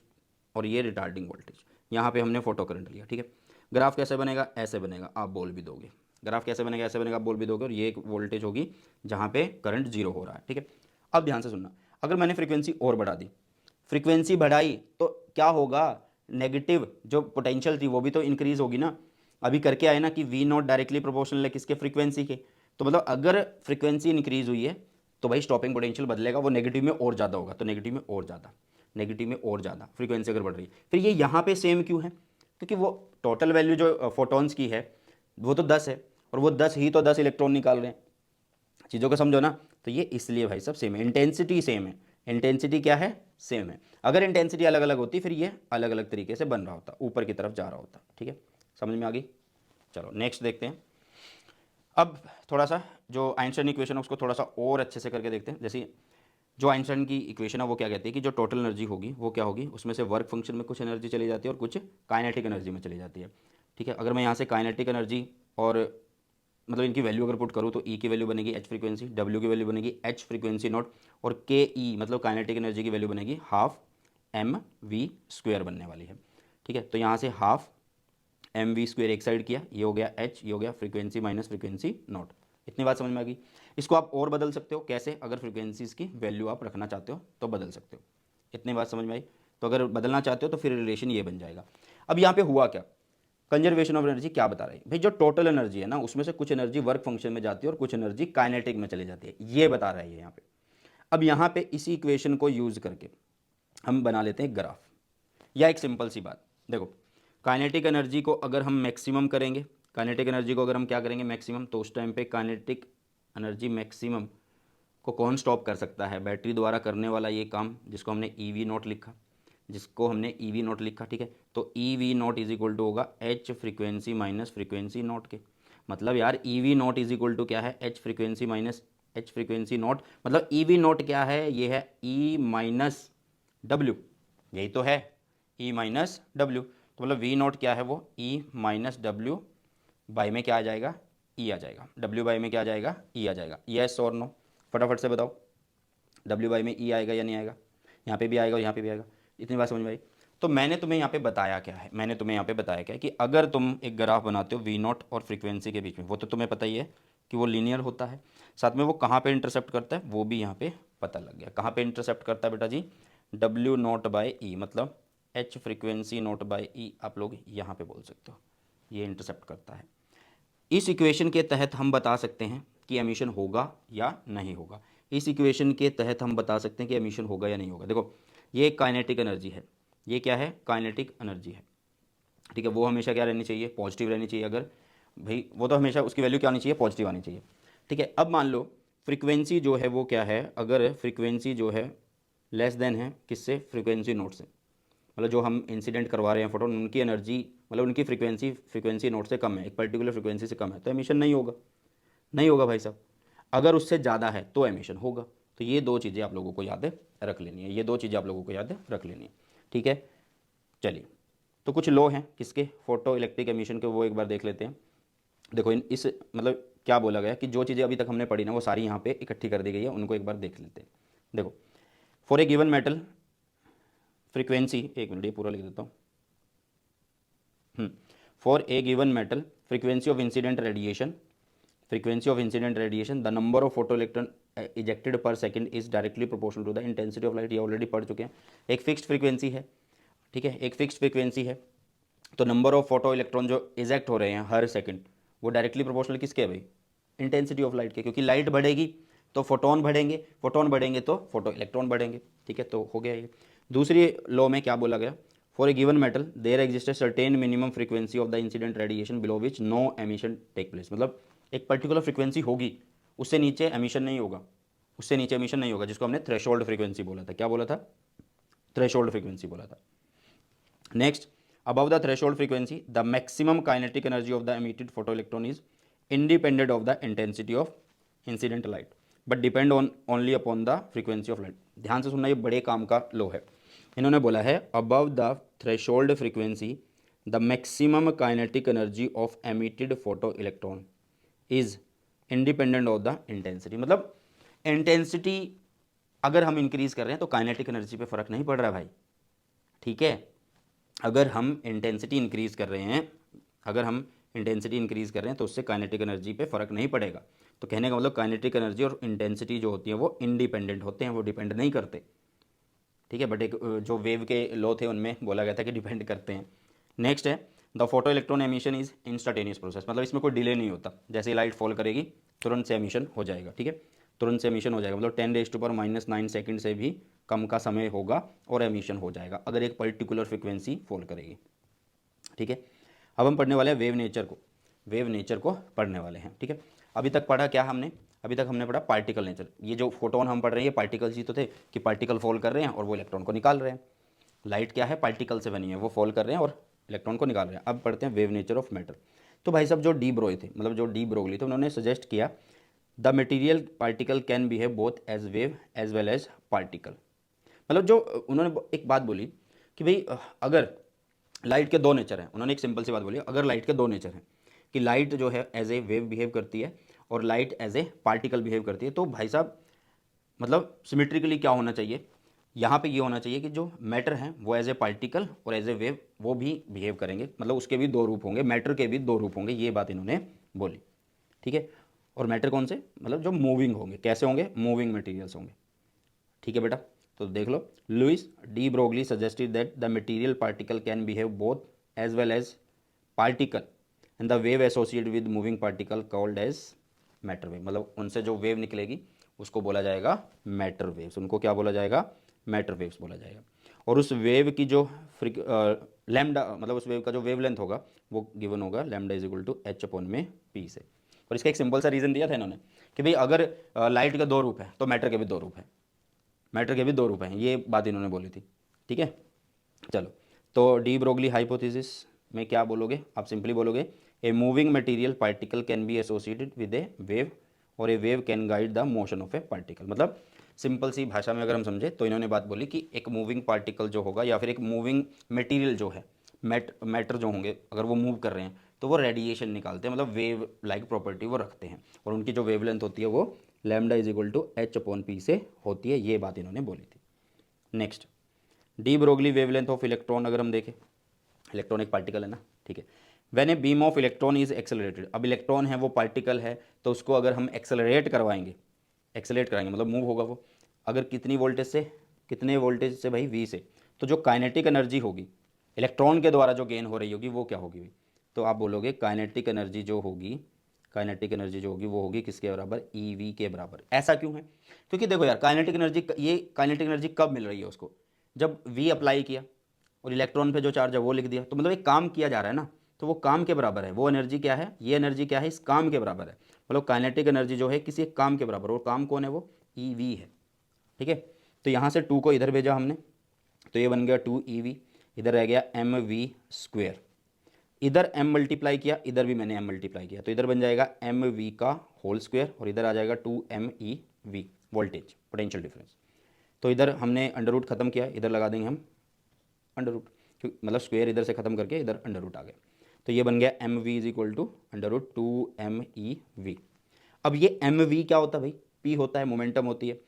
और ये रिटार्डिंग वोल्टेज, यहाँ पे हमने फोटो करंट लिया। ठीक है, ग्राफ कैसे बनेगा, ऐसे बनेगा, आप बोल भी दोगे, ग्राफ कैसे बनेगा, ऐसे बनेगा, आप बोल भी दोगे, और ये एक वोल्टेज होगी जहाँ पे करंट जीरो हो रहा है। ठीक है, अब ध्यान से सुनना, अगर मैंने फ्रीक्वेंसी और बढ़ा दी, फ्रीक्वेंसी बढ़ाई तो क्या होगा, नेगेटिव जो पोटेंशियल थी वो भी तो इंक्रीज होगी ना। अभी करके आए ना कि वी नॉट डायरेक्टली प्रोपोर्शनल है किसके, फ्रीक्वेंसी के। तो मतलब अगर फ्रीक्वेंसी इंक्रीज हुई है तो भाई स्टॉपिंग पोटेंशियल बदलेगा, वो नेगेटिव में और ज़्यादा होगा, तो नेगेटिव में और ज़्यादा, नेगेटिव में और ज़्यादा फ्रीक्वेंसी अगर बढ़ रही है। फिर ये यहाँ पे सेम क्यों है, क्योंकि वो टोटल वैल्यू जो फोटॉन्स की है वो तो 10 है, और वो 10 ही तो 10 इलेक्ट्रॉन निकाल रहे हैं, चीज़ों को समझो ना। तो ये इसलिए भाई सब सेम है, इंटेंसिटी सेम है, इंटेंसिटी क्या है, सेम है। अगर इंटेंसिटी अलग अलग होती फिर ये अलग अलग तरीके से बन रहा होता, ऊपर की तरफ जा रहा होता। ठीक है, समझ में आ गई। चलो नेक्स्ट देखते हैं। अब थोड़ा सा जो आइंस्टाइन इक्वेशन है उसको थोड़ा सा और अच्छे से करके देखते हैं। जैसे जो आइंस्टाइन की इक्वेशन है वो क्या कहती है कि जो टोटल एनर्जी होगी वो क्या होगी, उसमें से वर्क फंक्शन में कुछ एनर्जी चली जाती है और कुछ काइनेटिक एनर्जी में चली जाती है। ठीक है, अगर मैं यहाँ से काइनेटिक एनर्जी और मतलब इनकी वैल्यू अगर पुट करूँ तो ई की वैल्यू बनेगी एच फ्रीक्वेंसी, डब्ल्यू की वैल्यू बनेगी एच फ्रीक्वेंसी नॉट, और के ई मतलब काइनेटिक एनर्जी की वैल्यू बनेगी हाफ एम वी स्क्वायर बनने वाली है। ठीक है, तो यहाँ से हाफ एम वी स्क्वायर एक साइड किया, ये हो गया एच, ये हो गया फ्रीक्वेंसी माइनस फ्रीक्वेंसी नॉट। इतनी बात समझ में आ गई। इसको आप और बदल सकते हो, कैसे, अगर फ्रीक्वेंसीज़ की वैल्यू आप रखना चाहते हो तो बदल सकते हो। इतनी बात समझ में आई। तो अगर बदलना चाहते हो तो फिर रिलेशन ये बन जाएगा। अब यहाँ पे हुआ क्या, कंजर्वेशन ऑफ एनर्जी क्या बता रही है भाई, जो टोटल एनर्जी है ना उसमें से कुछ एनर्जी वर्क फंक्शन में जाती है और कुछ एनर्जी काइनेटिक में चली जाती है, ये बता रहा है यहाँ पे। अब यहाँ पे इसी इक्वेशन को यूज करके हम बना लेते हैं ग्राफ, या एक सिंपल सी बात देखो, काइनेटिक एनर्जी को अगर हम मैक्सिमम करेंगे, काइनेटिक एनर्जी को अगर हम क्या करेंगे मैक्सिमम, तो उस टाइम पे काइनेटिक एनर्जी मैक्सिमम को कौन स्टॉप कर सकता है, बैटरी द्वारा करने वाला ये काम जिसको हमने ई वी नॉट लिखा, जिसको हमने ई वी नॉट लिखा। ठीक है, तो E V naught is equal to होगा H frequency minus frequency naught के। मतलब यार E V naught is equal to क्या है, H frequency minus H frequency naught. मतलब ई वी नॉट क्या है, ये है ई माइनस डब्ल्यू, यही तो है ई माइनस डब्ल्यू। तो मतलब वी नॉट क्या है, वो ई माइनस डब्ल्यू बाई में क्या आ जाएगा, ई आ जाएगा। डब्ल्यू बाई में क्या आ जाएगा, ई आ जाएगा। येस और नो, फटाफट से बताओ, डब्ल्यू बाई में ई आएगा या नहीं आएगा? यहाँ पे भी आएगा और यहाँ पे भी आएगा। इतनी बात समझ में आई? तो मैंने तुम्हें यहाँ पे बताया क्या है, मैंने तुम्हें यहाँ पे बताया क्या है कि अगर तुम एक ग्राफ बनाते हो वी नॉट और फ्रीक्वेंसी के बीच में, वो तो तुम्हें पता ही है कि वो लीनियर होता है, साथ में वो कहाँ पे इंटरसेप्ट करता है वो भी यहाँ पे पता लग गया। कहाँ पे इंटरसेप्ट करता है बेटा जी, डब्ल्यू नॉट बाई ई, मतलब H frequency not by E, आप लोग यहाँ पे बोल सकते हो, ये इंटरसेप्ट करता है। इस इक्वेशन के तहत हम बता सकते हैं कि एमिशन होगा या नहीं होगा। इस इक्वेशन के तहत हम बता सकते हैं कि एमिशन होगा या नहीं होगा। देखो ये काइनेटिक एनर्जी है, ये क्या है, काइनेटिक एनर्जी है, ठीक है। वो हमेशा क्या रहनी चाहिए, पॉजिटिव रहनी चाहिए। अगर भाई वो तो हमेशा उसकी वैल्यू क्या आनी चाहिए, पॉजिटिव आनी चाहिए, ठीक है। अब मान लो फ्रीक्वेंसी जो है वो क्या है, अगर फ्रीक्वेंसी जो है लेस देन है किससे, फ्रीक्वेंसी नोट से, मतलब जो हम इंसिडेंट करवा रहे हैं फोटोन, उनकी एनर्जी मतलब उनकी फ्रीक्वेंसी नोट से कम है, एक पर्टिकुलर फ्रीक्वेंसी से कम है, तो एमिशन नहीं होगा, नहीं होगा भाई साहब। अगर उससे ज़्यादा है तो एमिशन होगा। तो ये दो चीज़ें आप लोगों को याद रख लेनी है, ये दो चीज़ें आप लोगों को याद रख लेनी है, ठीक है। चलिए, तो कुछ लॉ हैं किसके, फोटो इलेक्ट्रिक एमिशन के, वो एक बार देख लेते हैं। देखो इस मतलब क्या बोला गया कि जो चीज़ें अभी तक हमने पढ़ी ना वो सारी यहाँ पे इकट्ठी कर दी गई है, उनको एक बार देख लेते हैं। देखो for a given metal frequency, एक मिनट ये पूरा लिख देता हूँ। For a given metal frequency of incident radiation, frequency of incident radiation, the number of photoelectron ejected per second is directly proportional to the intensity of light, ये already पढ़ चुके हैं। एक फिक्स्ड फ्रीक्वेंसी है, ठीक है, एक फिक्स्ड फ्रीक्वेंसी है, तो नंबर ऑफ फोटो इलेक्ट्रॉन जो इजेक्ट हो रहे हैं हर सेकंड वो डायरेक्टली प्रोपोर्शनल किसके है भाई, इंटेंसिटी ऑफ लाइट के, क्योंकि लाइट बढ़ेगी तो फोटोन बढ़ेंगे, फोटोन बढ़ेंगे तो फोटो इलेक्ट्रॉन बढ़ेंगे, ठीक है। तो हो गया ये। दूसरी लॉ में क्या बोला गया, for a given metal there exist certain minimum frequency of the incident radiation below which no emission take place, मतलब एक पर्टिकुलर फ्रीक्वेंसी होगी, उससे नीचे एमिशन नहीं होगा, उससे नीचे एमिशन नहीं होगा, जिसको हमने थ्रेशोल्ड फ्रीक्वेंसी बोला था। क्या बोला था, थ्रेशोल्ड फ्रीक्वेंसी बोला था। Next, above the threshold frequency the maximum kinetic energy of the emitted photoelectron is independent of the intensity of incident light but depend on only upon the frequency of light। ध्यान से सुनना, ये बड़े काम का लो है। इन्होंने बोला है above the threshold frequency the maximum kinetic energy of emitted photoelectron is independent of the intensity, मतलब इंटेंसिटी अगर हम इंक्रीज कर रहे हैं तो काइनेटिक एनर्जी पे फर्क नहीं पड़ रहा भाई, ठीक है। अगर हम इंटेंसिटी इंक्रीज कर रहे हैं, अगर हम इंटेंसिटी इंक्रीज कर रहे हैं तो उससे काइनेटिक एनर्जी पे फर्क नहीं पड़ेगा। तो कहने का मतलब काइनेटिक एनर्जी और इंटेंसिटी जो होती है वो इंडिपेंडेंट होते हैं, वो डिपेंड नहीं करते, ठीक है। बट एक जो वेव के लॉ थे उनमें बोला गया था कि डिपेंड करते हैं। नेक्स्ट है the photo electron emission is instantaneous process, मतलब इसमें कोई डिले नहीं होता, जैसे ही लाइट फॉल करेगी तुरंत से एमिशन हो जाएगा, ठीक है, तुरंत से एमिशन हो जाएगा, मतलब 10⁻⁻⁹ सेकंड से भी कम का समय होगा और एमिशन हो जाएगा अगर एक पर्टिकुलर फ्रिक्वेंसी फॉल करेगी, ठीक है। अब हम पढ़ने वाले हैं वेव नेचर को, वेव नेचर को पढ़ने वाले हैं, ठीक है। अभी तक पढ़ा क्या हमने, अभी तक हमने पढ़ा पार्टिकल नेचर। ये जो फोटोन हम पढ़ रहे हैं ये पार्टिकल्स ही तो थे कि पार्टिकल फॉल कर रहे हैं और वो इलेक्ट्रॉन को निकाल रहे हैं। लाइट क्या है, पार्टिकल से बनी है, वो फॉल कर रहे हैं और इलेक्ट्रॉन को निकाल रहे हैं। अब पढ़ते हैं वेव नेचर ऑफ मैटर। तो भाई साहब जो डी ब्रोई थे, मतलब जो डी ब्रोगली थे, उन्होंने सजेस्ट किया the material particle can behave both as wave as well as particle, मतलब जो उन्होंने एक बात बोली कि भाई अगर लाइट के दो नेचर हैं, उन्होंने एक सिंपल सी बात बोली, अगर लाइट के दो नेचर हैं कि लाइट जो है एज ए वेव बिहेव करती है और light as a particle behave करती है, तो भाई साहब मतलब सिमेट्रिकली क्या होना चाहिए, यहाँ पे ये होना चाहिए कि जो मैटर है वो एज ए पार्टिकल और एज ए वेव वो भी बिहेव करेंगे, मतलब उसके भी दो रूप होंगे, मैटर के भी दो रूप होंगे, ये बात इन्होंने बोली, ठीक है। और मैटर कौन से, मतलब जो मूविंग होंगे, कैसे होंगे, मूविंग मटेरियल्स होंगे, ठीक है बेटा। तो देख लो, Louis de Broglie suggested that the material particle can behave both as well as particle and the wave associated with moving particle called as matter wave, मतलब उनसे जो वेव निकलेगी उसको बोला जाएगा मैटर वेव्स, उनको क्या बोला जाएगा, मैटर वेव्स बोला जाएगा। और उस वेव की जो लैम्डा, मतलब उस वेव का जो वेव लेंथ होगा वो गिवन होगा lambda is equal to h upon में पी से। और इसका एक सिंपल सा रीज़न दिया था इन्होंने कि भाई अगर लाइट के दो रूप है तो मैटर के भी दो रूप है, मैटर के भी दो रूप हैं, ये बात इन्होंने बोली थी, ठीक है। चलो, तो डी ब्रोगली हाइपोथेसिस में क्या बोलोगे आप, सिंपली बोलोगे a moving material particle can be associated with a wave और a wave can guide the motion of a particle, मतलब सिंपल सी भाषा में अगर हम समझे तो इन्होंने बात बोली कि एक मूविंग पार्टिकल जो होगा या फिर एक मूविंग मटेरियल जो है मैटर जो होंगे अगर वो मूव कर रहे हैं तो वो रेडिएशन निकालते हैं, मतलब वेव लाइक प्रॉपर्टी वो रखते हैं, और उनकी जो वेवलेंथ होती है वो lambda is equal to h upon p से होती है। ये बात इन्होंने बोली थी। Next, de Broglie wavelength of electron अगर हम देखें, इलेक्ट्रॉन एक पार्टिकल है ना, ठीक है। When a beam of electron is accelerated, अब इलेक्ट्रॉन है वो पार्टिकल है, तो उसको अगर हम एक्सेलरेट करवाएंगे, एक्सेलरेट कराएंगे मतलब मूव होगा वो, अगर कितनी वोल्टेज से, कितने वोल्टेज से भाई, वी से, तो जो काइनेटिक एनर्जी होगी इलेक्ट्रॉन के द्वारा जो गेन हो रही होगी वो क्या होगी भाई, तो आप बोलोगे काइनेटिक एनर्जी जो होगी, काइनेटिक एनर्जी जो होगी वो होगी किसके बराबर, ई वी के बराबर। ऐसा क्यों है, क्योंकि देखो यार काइनेटिक एनर्जी, ये काइनेटिक एनर्जी कब मिल रही है उसको, जब वी अप्लाई किया और इलेक्ट्रॉन पे जो चार्ज है वो लिख दिया, तो मतलब एक काम किया जा रहा है ना, तो वो काम के बराबर है। वो एनर्जी क्या है, ये एनर्जी क्या है, इस काम के बराबर है। मतलब काइनेटिक एनर्जी जो है किसी एक काम के बराबर, और काम कौन है, वो ई वी है, ठीक है। तो यहाँ से 2 को इधर भेजा हमने, तो ये बन गया 2 ई वी, इधर रह गया एम वी स्क्वेयर, इधर m मल्टीप्लाई किया, इधर भी मैंने m मल्टीप्लाई किया, तो इधर बन जाएगा एम वी का होल स्क्वायर, और इधर आ जाएगा 2m E we, voltage potential difference. तो इधर हमने अंडर रूट खत्म किया, इधर लगा देंगे हम अंडर रूट, मतलब स्क्वायर इधर से खत्म करके इधर अंडर रूट आ गया, तो ये बन गया m v is equal to under root 2m E V. अब ये एम वी क्या होता है भाई, p होता है, मोमेंटम होती है,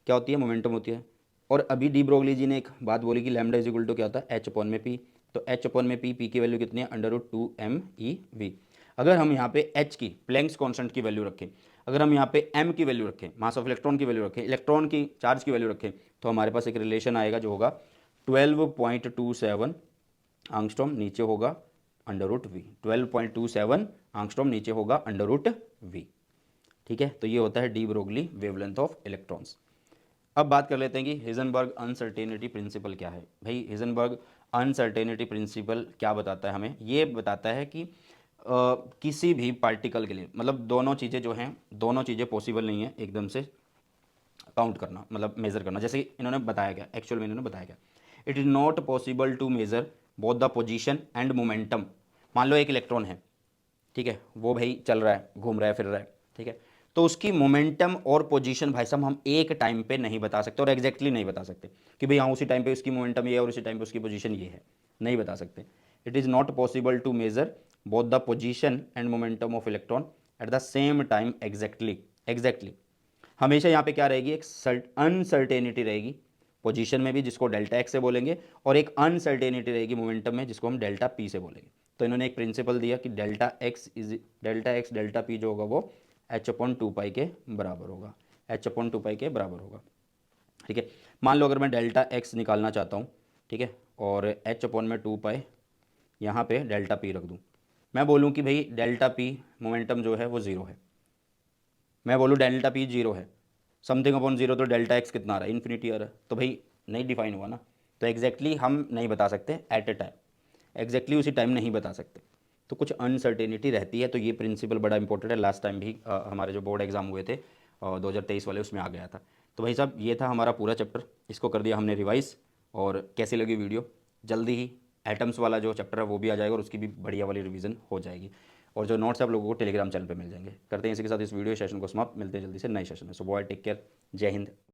क्या होती है, मोमेंटम होती है। और अभी डी ब्रोगली जी ने एक बात बोली कि लैम्डा इज इक्वल टू क्या होता है, एच अपॉन में पी, तो एच अपॉन में पी, पी की वैल्यू कितनी है, under root 2m e v। अगर हम यहाँ पे एच की, प्लैंक्स कांस्टेंट की वैल्यू रखें, अगर हम यहाँ पे m की वैल्यू रखें, मास ऑफ इलेक्ट्रॉन की वैल्यू रखें, इलेक्ट्रॉन की चार्ज की वैल्यू रखें, तो हमारे पास एक रिलेशन आएगा जो होगा 12.27 आंगस्ट्रॉम, नीचे होगा अंडर रूट वी, 12.27 आंगस्ट्रॉम, नीचे होगा अंडर रूट वी, ठीक है। तो ये होता है D Broglie wavelength of electrons. अब बात कर लेते हैं कि हिजनबर्ग अनसर्टेनिटी प्रिंसिपल क्या है। भाई हिजनबर्ग अनसर्टेनिटी प्रिंसिपल क्या बताता है हमें, ये बताता है कि किसी भी पार्टिकल के लिए, मतलब दोनों चीज़ें जो हैं, दोनों चीज़ें पॉसिबल नहीं है एकदम से काउंट करना, मतलब मेज़र करना, जैसे इन्होंने बताया गया, एक्चुअल में इन्होंने बताया गया, it is not possible to measure both the position and momentum. मान लो एक इलेक्ट्रॉन है, ठीक है, वो भाई चल रहा है, घूम रहा है, फिर रहा है, ठीक है, तो उसकी मोमेंटम और पोजीशन भाई साहब हम एक टाइम पे नहीं बता सकते, और एग्जैक्टली नहीं बता सकते कि भाई हाँ उसी टाइम पे उसकी मोमेंटम ये है और उसी टाइम पे उसकी पोजीशन ये है, नहीं बता सकते। It is not possible to measure both the position and momentum of electron at the same time exactly. Exactly हमेशा यहाँ पे क्या रहेगी, एक अनसर्टेनिटी रहेगी पोजीशन में भी, जिसको डेल्टा एक्स से बोलेंगे, और एक अनसर्टेनिटी रहेगी मोमेंटम में, जिसको हम डेल्टा पी से बोलेंगे। तो इन्होंने एक प्रिंसिपल दिया कि डेल्टा एक्स डेल्टा पी जो होगा वो एच अपॉन 2 पाई के बराबर होगा, एच अपॉन 2 पाई के बराबर होगा, ठीक है। मान लो अगर मैं डेल्टा एक्स निकालना चाहता हूँ, ठीक है, और एच अपॉन में 2 पाई यहाँ पे डेल्टा पी रख दूँ, मैं बोलूँ कि भाई डेल्टा पी मोमेंटम जो है वो ज़ीरो है, मैं बोलूँ डेल्टा पी जीरो है, समथिंग अपॉन जीरो, तो डेल्टा एक्स कितना आ रहा है, इन्फिनिटी आ रहा है, तो भाई नहीं डिफाइन हुआ ना। तो एग्जैक्टली हम नहीं बता सकते एट ए टाइम, एग्जैक्टली उसी टाइम नहीं बता सकते, तो कुछ अनसर्टेनिटी रहती है। तो ये प्रिंसिपल बड़ा इंपॉर्टेंट है, लास्ट टाइम भी हमारे जो बोर्ड एग्जाम हुए थे 2023 वाले, उसमें आ गया था। तो भाई साहब ये था हमारा पूरा चैप्टर, इसको कर दिया हमने रिवाइज। और कैसी लगी वीडियो, जल्दी ही एटम्स वाला जो चैप्टर है वो भी आ जाएगा, और उसकी भी बढ़िया वाली रिवीजन हो जाएगी, और जो नोट्स आप लोगों को टेलीग्राम चैनल पे मिल जाएंगे। करते हैं इसी के साथ इस वीडियो सेशन को समाप्त, मिलते हैं जल्दी से नए सेशन में। सो बॉय टेक केयर, जय हिंद।